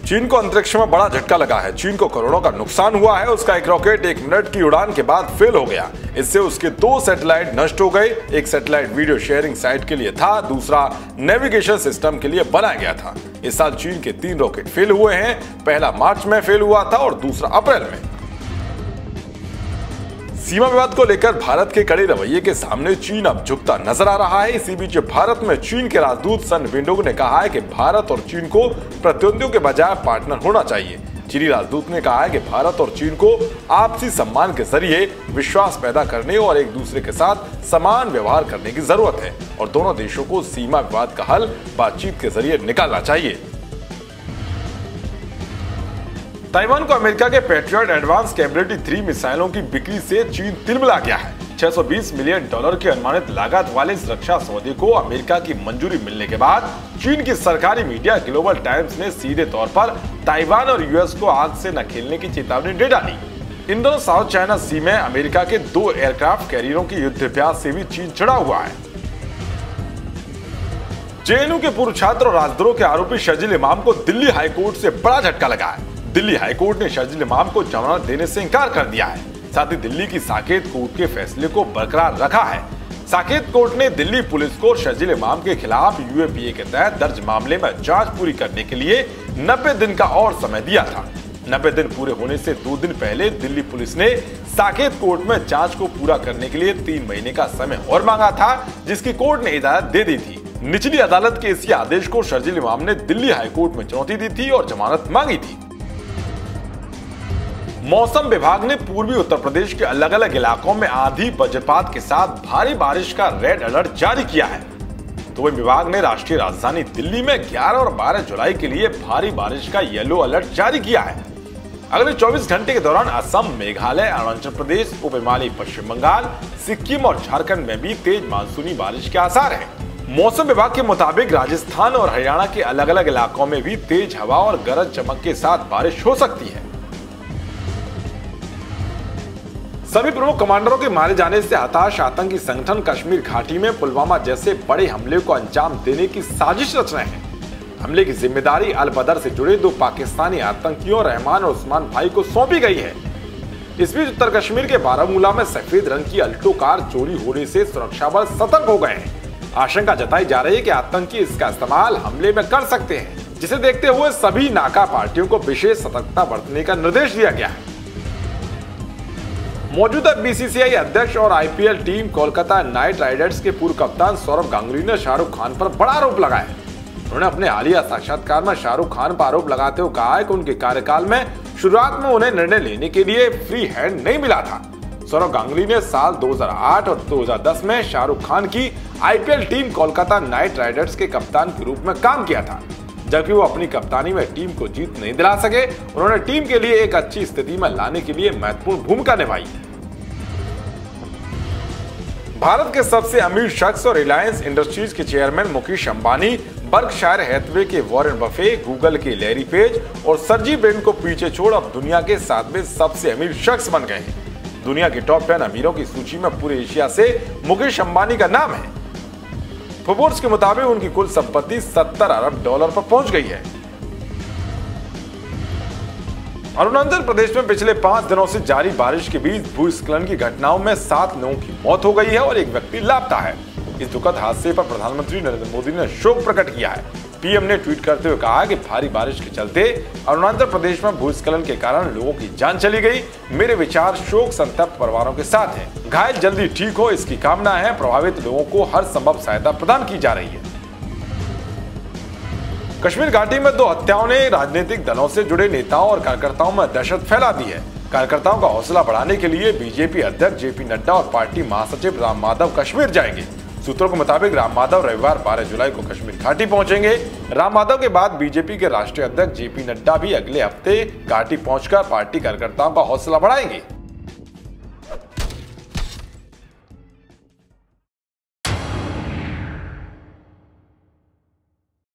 चीन को अंतरिक्ष में बड़ा झटका लगा है। चीन को करोड़ों का नुकसान हुआ है। उसका एक रॉकेट 1 मिनट की उड़ान के बाद फेल हो गया। इससे उसके 2 सैटेलाइट नष्ट हो गए। एक सैटेलाइट वीडियो शेयरिंग साइट के लिए था, दूसरा नेविगेशन सिस्टम के लिए बनाया गया था। इस साल चीन के 3 रॉकेट फेल हुए हैं। पहला मार्च में फेल हुआ था और दूसरा अप्रैल में। सीमा विवाद को लेकर भारत के कड़े रवैये के सामने चीन अब झुकता नजर आ रहा है। इसी बीच भारत में चीन के राजदूत सन विंडोंग ने कहा है कि भारत और चीन को प्रतिद्वंदियों के बजाय पार्टनर होना चाहिए। चीनी राजदूत ने कहा है कि भारत और चीन को आपसी सम्मान के जरिए विश्वास पैदा करने और एक दूसरे के साथ समान व्यवहार करने की जरूरत है और दोनों देशों को सीमा विवाद का हल बातचीत के जरिए निकालना चाहिए। ताइवान को अमेरिका के पैट्रियट एडवांस कैपेबिलिटी 3 मिसाइलों की बिक्री से चीन तिलमिला गया है। $620 मिलियन की अनुमानित लागत वाले इस रक्षा सौदे को अमेरिका की मंजूरी मिलने के बाद चीन की सरकारी मीडिया ग्लोबल टाइम्स ने सीधे तौर पर ताइवान और यूएस को आग से न खेलने की चेतावनी दे डाली। इन दोनों साउथ चाइना सी में अमेरिका के 2 एयरक्राफ्ट कैरियरों के युद्धाभ्यास से भी चीन चिढ़ा हुआ है। जेएनयू के पूर्व छात्र और राजद्रोह के आरोपी शर्जील इमाम को दिल्ली हाईकोर्ट से बड़ा झटका लगा है। दिल्ली हाईकोर्ट ने शर्जील इमाम को जमानत देने से इनकार कर दिया है। साथ ही दिल्ली की साकेत कोर्ट के फैसले को बरकरार रखा है। साकेत कोर्ट ने दिल्ली पुलिस को शर्जील इमाम के खिलाफ यूएपीए के तहत दर्ज मामले में जांच पूरी करने के लिए 90 दिन का और समय दिया था। 90 दिन पूरे होने से 2 दिन पहले दिल्ली पुलिस ने साकेत कोर्ट में जांच को पूरा करने के लिए 3 महीने का समय और मांगा था, जिसकी कोर्ट ने इजाजत दे दी थी। निचली अदालत के इसी आदेश को शर्जील इमाम ने दिल्ली हाईकोर्ट में चुनौती दी थी और जमानत मांगी थी। मौसम विभाग ने पूर्वी उत्तर प्रदेश के अलग अलग इलाकों में आंधी वज्रपात के साथ भारी बारिश का रेड अलर्ट जारी किया है। तो वही विभाग ने राष्ट्रीय राजधानी दिल्ली में 11 और 12 जुलाई के लिए भारी बारिश का येलो अलर्ट जारी किया है। अगले 24 घंटे के दौरान असम, मेघालय, अरुणाचल प्रदेश, उप हिमालयी पश्चिम बंगाल, सिक्किम और झारखंड में भी तेज मानसूनी बारिश के आसार हैं। मौसम विभाग के मुताबिक राजस्थान और हरियाणा के अलग अलग इलाकों में भी तेज हवा और गरज चमक के साथ बारिश हो सकती है। सभी प्रमुख कमांडरों के मारे जाने से हताश आतंकी संगठन कश्मीर घाटी में पुलवामा जैसे बड़े हमले को अंजाम देने की साजिश रच रहे हैं। हमले की जिम्मेदारी अल बदर से जुड़े 2 पाकिस्तानी आतंकियों रहमान और उस्मान भाई को सौंपी गई है। इस बीच उत्तर कश्मीर के बारामूला में सफेद रंग की अल्टो कार चोरी होने से सुरक्षा बल सतर्क हो गए हैं। आशंका जताई जा रही है कि आतंकी इसका इस्तेमाल हमले में कर सकते हैं, जिसे देखते हुए सभी नाका पार्टियों को विशेष सतर्कता बरतने का निर्देश दिया गया है। मौजूदा बीसीसीआई अध्यक्ष और IPL team Kolkata night Riders के पूर्व कप्तान सौरभ गांगुली ने शाहरुख खान पर बड़ा आरोप लगाया है। उन्होंने अपने हालिया साक्षात्कार में शाहरुख खान पर आरोप लगाते हुए कहा है कि उनके कार्यकाल में शुरुआत में उन्हें निर्णय लेने के लिए फ्री हैंड नहीं मिला था। सौरभ गांगुली ने साल 2008 और 2010 में शाहरुख खान की IPL team Kolkata night Riders के कप्तान के रूप में काम किया था। जबकि वो अपनी कप्तानी में टीम को जीत नहीं दिला सके, उन्होंने टीम के लिए एक अच्छी स्थिति में लाने के लिए महत्वपूर्ण भूमिका निभाई। भारत के सबसे अमीर शख्स और रिलायंस इंडस्ट्रीज के chairman Mukesh Ambani, Berkshire Hathaway के वॉरेन बफे, गूगल के लैरी पेज और सर्जी ब्रिन को पीछे छोड़ अब दुनिया के 7वें सबसे अमीर शख्स बन गए हैं। दुनिया के टॉप 10 अमीरों की सूची में पूरे एशिया से मुकेश अंबानी का नाम है। फोर्ब्स के मुताबिक उनकी कुल संपत्ति $70 अरब पर पहुंच गई है। अरुणाचल प्रदेश में पिछले 5 दिनों से जारी बारिश के बीच भूस्खलन की घटनाओं में 7 लोगों की मौत हो गई है और एक व्यक्ति लापता है। इस दुखद हादसे पर प्रधानमंत्री नरेंद्र मोदी ने शोक प्रकट किया है। पीएम ने ट्वीट करते हुए कहा कि भारी बारिश के चलते अरुणाचल प्रदेश में भूस्खलन के कारण लोगों की जान चली गई। मेरे विचार शोक संतप्त परिवारों के साथ हैं। घायल जल्दी ठीक हो, इसकी कामना है। प्रभावित लोगों को हर संभव सहायता प्रदान की जा रही है। कश्मीर घाटी में 2 हत्याओं ने राजनीतिक दलों से जुड़े नेताओं और कार्यकर्ताओं में दहशत फैला दी है। कार्यकर्ताओं का हौसला बढ़ाने के लिए बीजेपी अध्यक्ष जेपी नड्डा और पार्टी महासचिव राम माधव कश्मीर जाएंगे। सूत्रों के मुताबिक राम माधव रविवार 12 जुलाई को कश्मीर घाटी पहुंचेंगे। राम माधव के बाद बीजेपी के राष्ट्रीय अध्यक्ष जेपी नड्डा भी अगले हफ्ते घाटी पहुंचकर पार्टी कार्यकर्ताओं का हौसला बढ़ाएंगे।